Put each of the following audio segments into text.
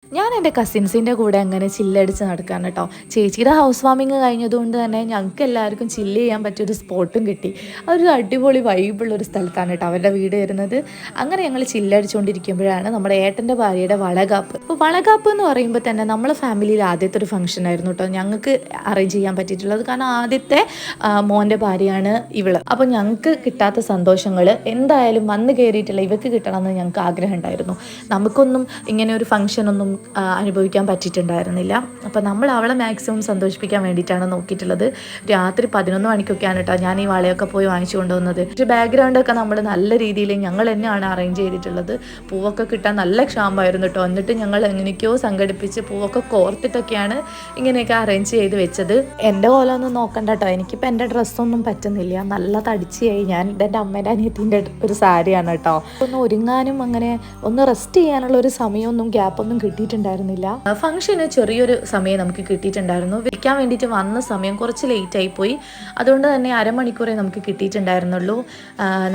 ഞാൻ എൻ്റെ കസിൻസിൻ്റെ കൂടെ അങ്ങനെ ചില്ലടിച്ച് നടക്കാൻ കേട്ടോ. ചേച്ചിയുടെ ഹൗസ് വാമിങ് കഴിഞ്ഞതുകൊണ്ട് തന്നെ ഞങ്ങൾക്ക് എല്ലാവർക്കും ചില്ല് ചെയ്യാൻ പറ്റിയൊരു സ്പോട്ടും കിട്ടി. അതൊരു അടിപൊളി വൈബുള്ളൊരു സ്ഥലത്താണ് കേട്ടോ അവരുടെ വീട് വരുന്നത്. അങ്ങനെ ഞങ്ങൾ ചില്ലടിച്ചുകൊണ്ടിരിക്കുമ്പോഴാണ് നമ്മുടെ ഏട്ടൻ്റെ ഭാര്യയുടെ വളകാപ്പ്. അപ്പോൾ വളകാപ്പ് എന്ന് പറയുമ്പോൾ തന്നെ നമ്മളെ ഫാമിലിയിൽ ആദ്യത്തെ ഒരു ഫംഗ്ഷൻ ആയിരുന്നു കേട്ടോ ഞങ്ങൾക്ക് അറേഞ്ച് ചെയ്യാൻ പറ്റിയിട്ടുള്ളത്. കാരണം ആദ്യത്തെ മോൻ്റെ ഭാര്യയാണ് ഇവള്. അപ്പോൾ ഞങ്ങൾക്ക് കിട്ടാത്ത സന്തോഷങ്ങൾ എന്തായാലും വന്ന് കയറിയിട്ടില്ല ഇവർക്ക് കിട്ടണമെന്ന് ഞങ്ങൾക്ക് ആഗ്രഹം ഉണ്ടായിരുന്നു. നമുക്കൊന്നും ഇങ്ങനെ ഒരു ഫംഗ്ഷനൊന്നും അനുഭവിക്കാൻ പറ്റിയിട്ടുണ്ടായിരുന്നില്ല. അപ്പോൾ നമ്മൾ അവളെ മാക്സിമം സന്തോഷിപ്പിക്കാൻ വേണ്ടിയിട്ടാണ് നോക്കിയിട്ടുള്ളത്. രാത്രി 11 മണിക്കൊക്കെയാണ് കേട്ടോ ഞാൻ ഈ വളയൊക്കെ പോയി വാങ്ങിച്ചു കൊണ്ടുവന്നത്. പക്ഷേ ബാക്ക്ഗ്രൗണ്ടൊക്കെ നമ്മൾ നല്ല രീതിയിൽ ഞങ്ങൾ തന്നെയാണ് അറേഞ്ച് ചെയ്തിട്ടുള്ളത്. പൂവൊക്കെ കിട്ടാൻ നല്ല ക്ഷാമമായിരുന്നു കേട്ടോ. എന്നിട്ട് ഞങ്ങൾ എങ്ങനെയൊക്കെയോ സംഘടിപ്പിച്ച് പൂവൊക്കെ കോർത്തിട്ടൊക്കെയാണ് ഇങ്ങനെയൊക്കെ അറേഞ്ച് ചെയ്ത് വെച്ചത്. എൻ്റെ കോലമൊന്നും നോക്കണ്ട കേട്ടോ. എനിക്കിപ്പോൾ എൻ്റെ ഡ്രസ്സൊന്നും പറ്റുന്നില്ല. നല്ല തടിച്ചായി ഞാൻ. എൻ്റെ അമ്മേൻ്റെ അനിയത്തിൻ്റെ ഒരു സാരിയാണ് കേട്ടോ. ഒന്ന് ഒരുങ്ങാനും അങ്ങനെ ഒന്ന് റെസ്റ്റ് ചെയ്യാനുള്ള ഒരു സമയമൊന്നും ഗ്യാപ്പൊന്നും കിട്ടിയിട്ടുണ്ടായിരുന്നില്ല. ഫംഗ്ഷന് ചെറിയൊരു സമയം നമുക്ക് കിട്ടിയിട്ടുണ്ടായിരുന്നു. വിളിക്കാൻ വേണ്ടിയിട്ട് വന്ന സമയം കുറച്ച് ലേറ്റ് ആയിപ്പോയി. അതുകൊണ്ട് തന്നെ അരമണിക്കൂറേ നമുക്ക് കിട്ടിയിട്ടുണ്ടായിരുന്നുള്ളൂ.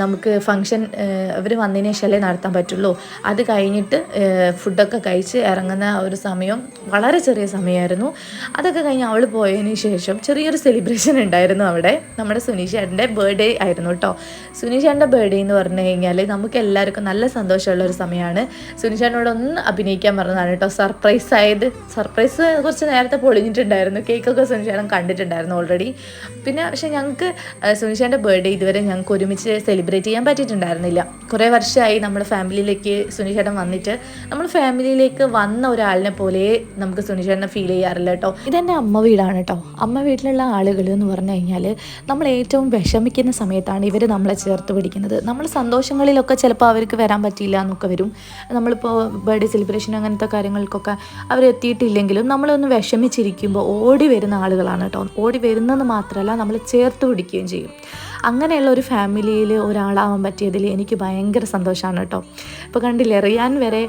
നമുക്ക് ഫംഗ്ഷൻ അവർ വന്നതിന് ശേഷമല്ലേ നടത്താൻ പറ്റുള്ളൂ. അത് കഴിഞ്ഞിട്ട് ഫുഡൊക്കെ കഴിച്ച് ഇറങ്ങുന്ന ഒരു സമയം വളരെ ചെറിയ സമയമായിരുന്നു. അതൊക്കെ കഴിഞ്ഞ് അവൾ പോയതിന് ശേഷം ചെറിയൊരു സെലിബ്രേഷൻ ഉണ്ടായിരുന്നു അവിടെ. നമ്മുടെ സുനീഷേട്ടൻ്റെ ബർത്ത്ഡേ ആയിരുന്നു കേട്ടോ. സുനീഷേട്ടൻ്റെ ബർത്ത്ഡേ എന്ന് പറഞ്ഞു കഴിഞ്ഞാൽ നമുക്ക് എല്ലാവർക്കും നല്ല സന്തോഷമുള്ള ഒരു സമയമാണ്. സുനീഷേട്ടനോട് ഒന്ന് അഭിനയിക്കാൻ പറഞ്ഞതാണ് കേട്ടോ സർപ്രൈസ് ആയത്. സർപ്രൈസ് കുറച്ച് നേരത്തെ പൊളിഞ്ഞിട്ടുണ്ടായിരുന്നു. കേക്കൊക്കെ സുനിഷേട്ടൻ കണ്ടിട്ടുണ്ടായിരുന്നു ഓൾറെഡി. പിന്നെ പക്ഷേ ഞങ്ങൾക്ക് സുനിഷേട്ടൻ്റെ ബർത്ത്ഡേ ഇതുവരെ ഞങ്ങൾക്ക് ഒരുമിച്ച് സെലിബ്രേറ്റ് ചെയ്യാൻ പറ്റിയിട്ടുണ്ടായിരുന്നില്ല. കുറേ വർഷമായി നമ്മുടെ ഫാമിലിയിലേക്ക് സുനിഷേട്ടൻ വന്നിട്ട് നമ്മൾ ഫാമിലിയിലേക്ക് വന്ന ഒരാളിനെ പോലെ നമുക്ക് സുനിഷേട്ടനെ ഫീൽ ചെയ്യാറില്ല കേട്ടോ. ഇതെൻ്റെ അമ്മ വീടാണ് കേട്ടോ. അമ്മ വീട്ടിലുള്ള ആളുകൾ എന്ന് പറഞ്ഞു കഴിഞ്ഞാൽ നമ്മൾ ഏറ്റവും വിഷമിക്കുന്ന സമയത്താണ് ഇവർ നമ്മളെ ചേർത്ത് പിടിക്കുന്നത്. നമ്മൾ സന്തോഷങ്ങളിലൊക്കെ ചിലപ്പോൾ അവർക്ക് വരാൻ പറ്റിയില്ല എന്നൊക്കെ വരും. നമ്മളിപ്പോൾ ബർത്ത്ഡേ സെലിബ്രേഷൻ അങ്ങനത്തെ കാര്യങ്ങൾക്കൊക്കെ അവരെത്തിയിട്ടില്ലെങ്കിലും നമ്മളൊന്ന് വിഷമിച്ചിരിക്കുമ്പോൾ ഓടി വരുന്ന ആളുകളാണ് കേട്ടോ. ഓടി വരുന്നതെന്ന് മാത്രമല്ല നമ്മൾ ചേർത്ത് പിടിക്കുകയും ചെയ്യും. അങ്ങനെയുള്ള ഒരു ഫാമിലിയിൽ ഒരാളാവാൻ പറ്റിയതിൽ എനിക്ക് ഭയങ്കര സന്തോഷമാണ് കേട്ടോ. ഇപ്പോൾ കണ്ടില്ലേ റിയാൻ വരെ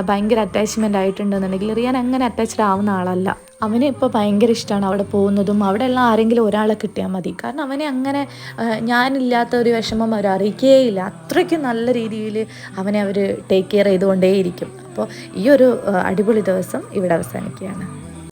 ഭയങ്കര അറ്റാച്ച്മെൻ്റ് ആയിട്ടുണ്ടെന്നുണ്ടെങ്കിൽ റിയാൻ അങ്ങനെ അറ്റാച്ച്ഡ് ആവുന്ന ആളല്ല. അവനെ ഇപ്പോൾ ഭയങ്കര ഇഷ്ടമാണ് അവിടെ പോകുന്നതും. അവിടെയുള്ള ആരെങ്കിലും ഒരാളെ കിട്ടിയാൽ മതി. കാരണം അവനെ അങ്ങനെ ഞാനില്ലാത്ത ഒരു വിഷമം അവർ അറിയിക്കുകയില്ല. അത്രയ്ക്കും നല്ല രീതിയിൽ അവനെ അവർ ടേക്ക് കെയർ ചെയ്തുകൊണ്ടേയിരിക്കും. അപ്പോൾ ഈ ഒരു അടിപൊളി ദിവസം ഇവിടെ അവസാനിക്കുകയാണ്.